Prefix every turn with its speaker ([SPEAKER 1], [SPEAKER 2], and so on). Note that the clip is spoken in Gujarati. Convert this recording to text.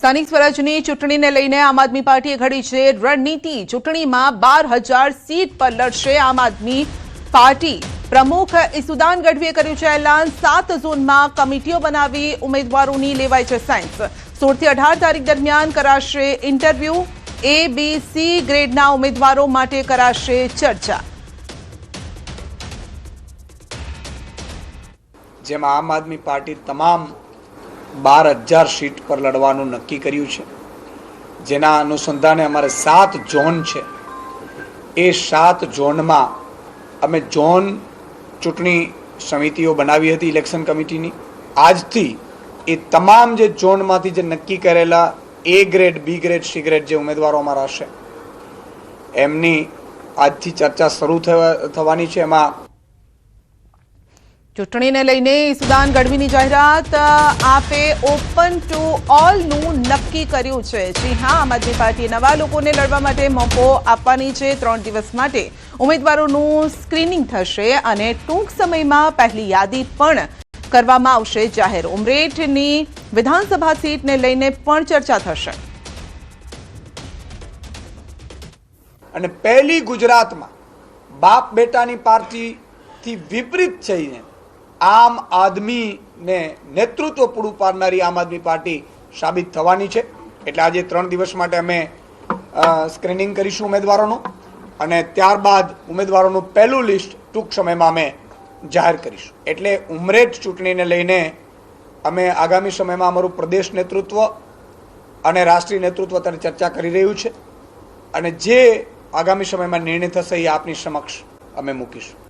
[SPEAKER 1] સ્થાનિક સ્વરાજની ચૂંટણીને લઈને આમ આદમી પાર્ટીએ ઘડી છે રણનીતિ। ચૂંટણીમાં 12,000 સીટ પર લડશે આમ આદમી પાર્ટી। પ્રમુખ ઈસુદાન ગઢવીએ કર્યું છે એલાન। 7 ઝોનમાં કમિટીઓ બનાવી ઉમેદવારોની લેવાય છે સાયન્સ। 16 થી 18 તારીખ દરમિયાન કરાશે ઇન્ટરવ્યૂ। A, B, C ગ્રેડના ઉમેદવારો માટે કરાશે ચર્ચા।
[SPEAKER 2] જેમાં આમ આદમી પાર્ટી તમામ 12,000 સીટ પર લડવાનું નક્કી કર્યું છે, જેના અનુસંધાને અમારે 7 ઝોન છે। એ 7 ઝોનમાં અમે ઝોન ચૂંટણી સમિતિઓ બનાવી હતી ઇલેક્શન કમિટીની। આજથી એ તમામ જે ઝોનમાંથી જે નક્કી કરેલા A grade, B grade, C grade જે ઉમેદવારો અમારા હશે એમની આજથી ચર્ચા શરૂ થવાની છે। એમાં
[SPEAKER 1] ચૂંટણીને લઈને ઈસુદાન ગઢવીની જાહેરાત। આપે ઓપન ટુ ઓલનું નક્કી કર્યું છે। જી હા, આમ આદમી પાર્ટીએ નવા લોકોને લડવા માટે મોકો આપવાની છે। 3 દિવસ માટે ઉમેદવારોનું સ્ક્રીનિંગ થશે અને ટૂંક સમયમાં પહેલી યાદી પણ કરવામાં આવશે જાહેર। ઉમરેઠની વિધાનસભા સીટને લઈને પણ ચર્ચા થશે।
[SPEAKER 2] અને પહેલી ગુજરાતમાં બાપ બેટાની પાર્ટીથી વિપરીત થઈને આમ આદમીને નેતૃત્વ પૂરું પાડનારી આમ આદમી પાર્ટી સાબિત થવાની છે। એટલે આજે 3 દિવસ માટે અમે સ્ક્રીનિંગ કરીશું ઉમેદવારોનું અને ત્યારબાદ ઉમેદવારોનું પહેલું લિસ્ટ ટૂંક સમયમાં અમે જાહેર કરીશું। એટલે ઉમરેઠ ચૂંટણીને લઈને અમે આગામી સમયમાં અમારું પ્રદેશ નેતૃત્વ અને રાષ્ટ્રીય નેતૃત્વ અત્યારે ચર્ચા કરી રહ્યું છે અને જે આગામી સમયમાં નિર્ણય થશે એ આપની સમક્ષ અમે મૂકીશું।